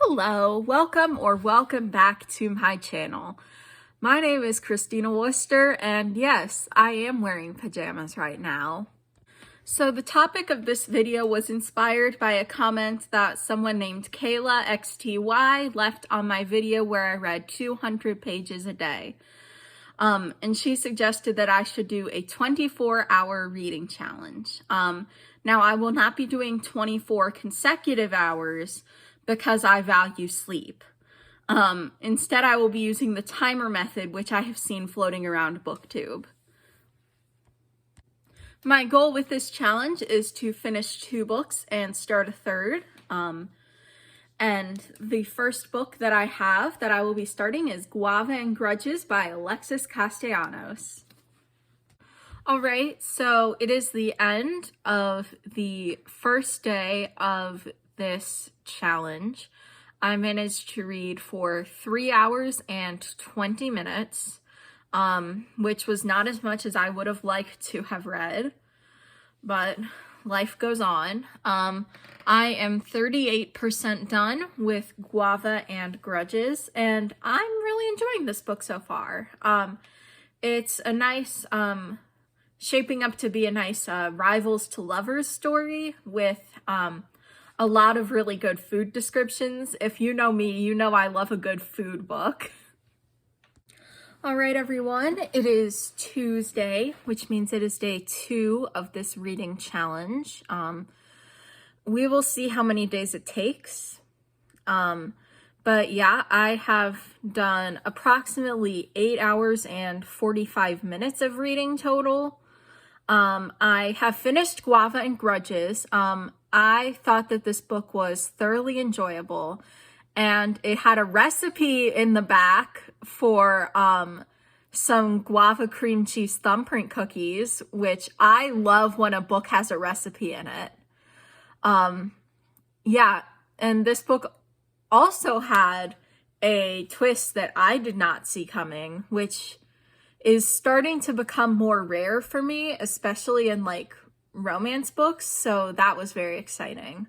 Hello, welcome back to my channel. My name is Christina Worcester, and yes, I am wearing pajamas right now. So the topic of this video was inspired by a comment that someone named Kayla XTY left on my video where I read 200 pages a day. And she suggested that I should do a 24-hour reading challenge. Now I will not be doing 24 consecutive hours because I value sleep. Instead, I will be using the timer method, which I have seen floating around BookTube. My goal with this challenge is to finish 2 books and start a third. And the first book that I will be starting is Guava and Grudges by Alexis Castellanos. All right, so it is the end of the first day of this challenge. I managed to read for 3 hours and 20 minutes, which was not as much as I would have liked to have read, but life goes on. I am 38% done with Guava and Grudges, and I'm really enjoying this book so far. It's a nice, shaping up to be a nice rivals to lovers story with a lot of really good food descriptions. If you know me, you know I love a good food book. All right, everyone, it is Tuesday, which means it is day 2 of this reading challenge. We will see how many days it takes. But yeah, I have done approximately 8 hours and 45 minutes of reading total. I have finished Guava and Grudges. I thought that this book was thoroughly enjoyable, and it had a recipe in the back for some guava cream cheese thumbprint cookies, which I love when a book has a recipe in it. Yeah, and this book also had a twist that I did not see coming, which is starting to become more rare for me, especially in like romance books, so that was very exciting.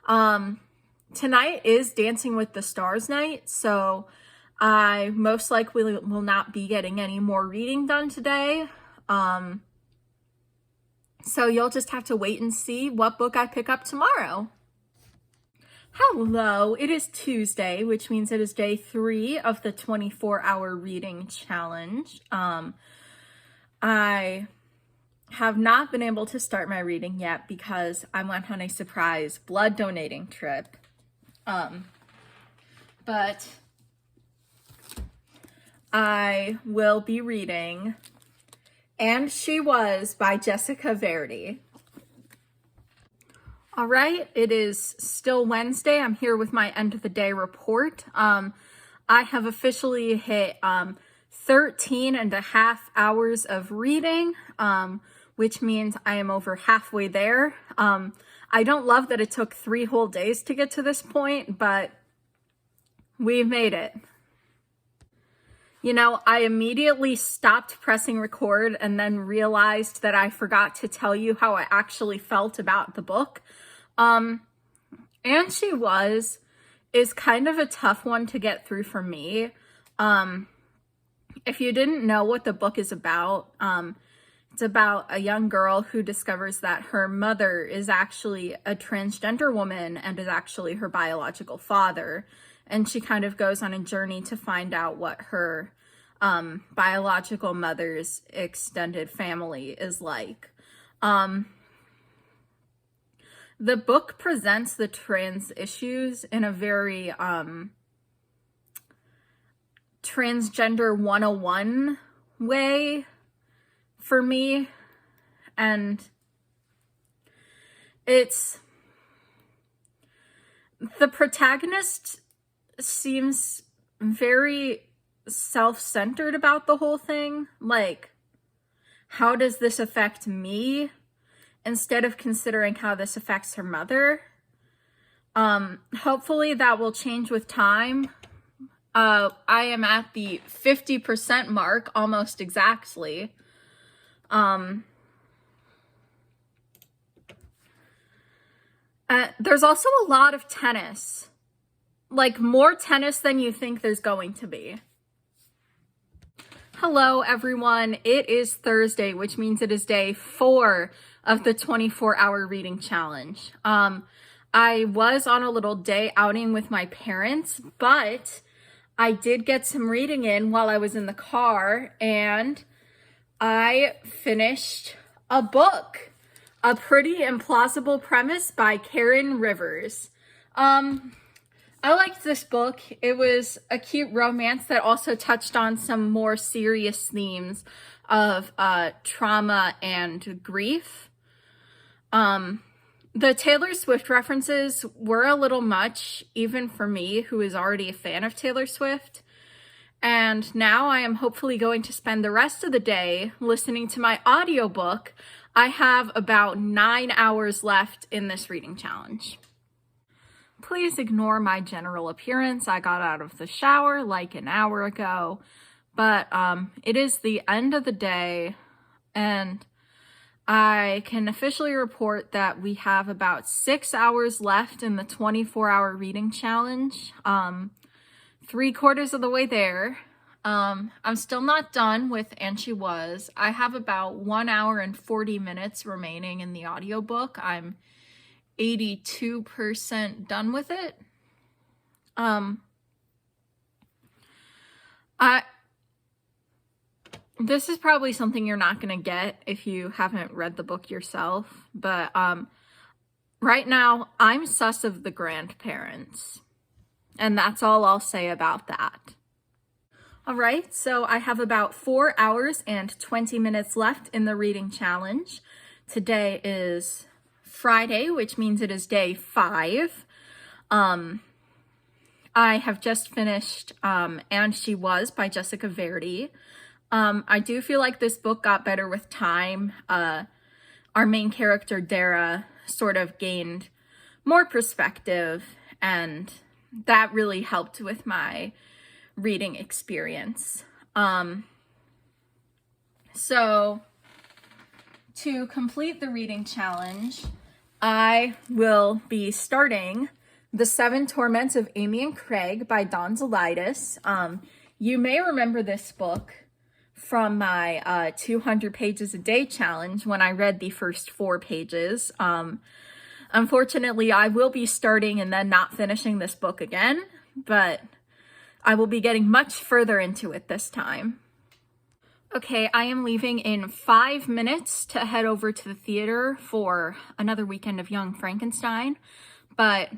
Tonight is Dancing with the Stars night, so I most likely will not be getting any more reading done today. So you'll just have to wait and see what book I pick up tomorrow. Hello, it is Tuesday, which means it is day 3 of the 24-hour reading challenge. I have not been able to start my reading yet because I went on a surprise blood donating trip. But I will be reading And She Was by Jessica Verdi. All right, it is still Wednesday. I'm here with my end of the day report. I have officially hit 13 and a half hours of reading, which means I am over halfway there. I don't love that it took 3 whole days to get to this point, but we've made it. You know, I immediately stopped pressing record and then realized that I forgot to tell you how I actually felt about the book. And She Was is kind of a tough one to get through for me. If you didn't know what the book is about, it's about a young girl who discovers that her mother is actually a transgender woman and is actually her biological father. And she kind of goes on a journey to find out what her biological mother's extended family is like. The book presents the trans issues in a very transgender 101 way for me, and it's the protagonist seems very self-centered about the whole thing. Like, how does this affect me, instead of considering how this affects her mother. Hopefully that will change with time. I am at the 50% mark, almost exactly. There's also a lot of tennis like more tennis than you think there's going to be. Hello everyone, it is Thursday, which means it is day 4 of the 24-hour reading challenge. I was on a little day outing with my parents, but I did get some reading in while I was in the car, and I finished a book, A Pretty Implausible Premise by Karen Rivers. I liked this book. It was a cute romance that also touched on some more serious themes of trauma and grief. The Taylor Swift references were a little much, even for me, who is already a fan of Taylor Swift. And now I am hopefully going to spend the rest of the day listening to my audiobook. I have about 9 hours left in this reading challenge. Please ignore my general appearance. I got out of the shower like an hour ago, but it is the end of the day, and I can officially report that we have about 6 hours left in the 24-hour reading challenge. 3/4 of the way there. I'm still not done with And She Was. I have about 1 hour and 40 minutes remaining in the audiobook. I'm 82% done with it. This is probably something you're not going to get if you haven't read the book yourself, but right now I'm sus of the grandparents, and that's all I'll say about that. All right, so I have about 4 hours and 20 minutes left in the reading challenge. Today is Friday, which means it is day 5. I have just finished And She Was by Jessica Verdi. I do feel like this book got better with time. Our main character, Dara, sort of gained more perspective, and that really helped with my reading experience. So to complete the reading challenge, I will be starting The 7 Torments of Amy and Craig by Dawn Zalaitis. You may remember this book from my 200 pages a day challenge when I read the first 4 pages. Unfortunately, I will be starting and then not finishing this book again, but I will be getting much further into it this time. Okay, I am leaving in 5 minutes to head over to the theater for another weekend of Young Frankenstein, but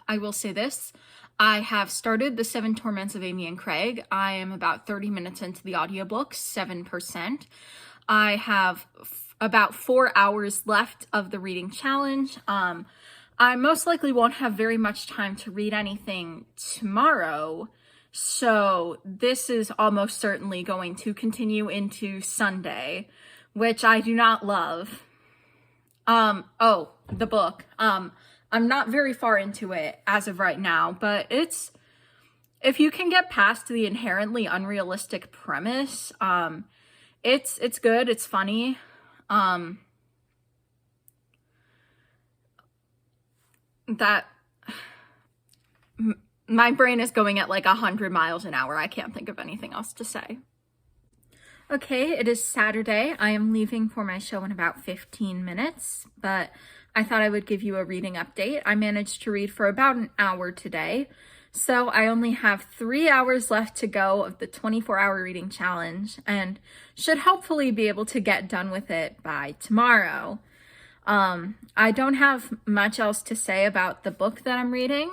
I will say this. I have started The 7 Torments of Amy and Craig. I am about 30 minutes into the audiobook, 7%. I have about 4 hours left of the reading challenge. I most likely won't have very much time to read anything tomorrow, so this is almost certainly going to continue into Sunday, which I do not love. The book. I'm not very far into it as of right now, but if you can get past the inherently unrealistic premise, it's good, it's funny. My brain is going at like 100 miles an hour. I can't think of anything else to say. Okay, it is Saturday. I am leaving for my show in about 15 minutes, but I thought I would give you a reading update. I managed to read for about an hour today, so I only have 3 hours left to go of the 24-hour reading challenge and should hopefully be able to get done with it by tomorrow. I don't have much else to say about the book that I'm reading.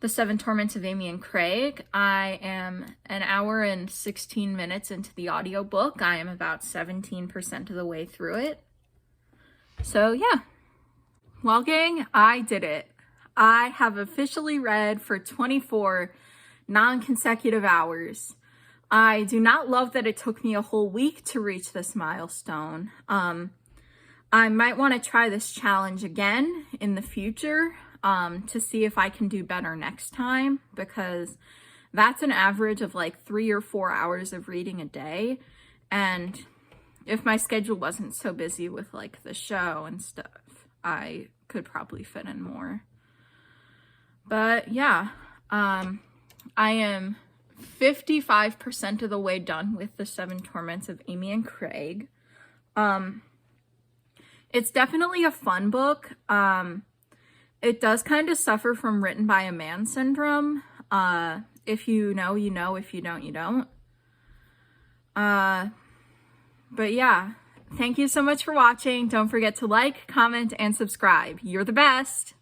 The 7 Torments of Amy and Craig. I am an hour and 16 minutes into the audiobook. I am about 17% of the way through it. So yeah. Well, gang, I did it. I have officially read for 24 non-consecutive hours. I do not love that it took me a whole week to reach this milestone. I might want to try this challenge again in the future. To see if I can do better next time, because that's an average of like 3 or 4 hours of reading a day, and if my schedule wasn't so busy with like the show and stuff, I could probably fit in more. But yeah, I am 55% of the way done with The Seven Torments of Amy and Craig. It's definitely a fun book. It does kind of suffer from written by a man syndrome. If you know, you know. If you don't, you don't. But yeah, thank you so much for watching. Don't forget to like, comment, and subscribe. You're the best.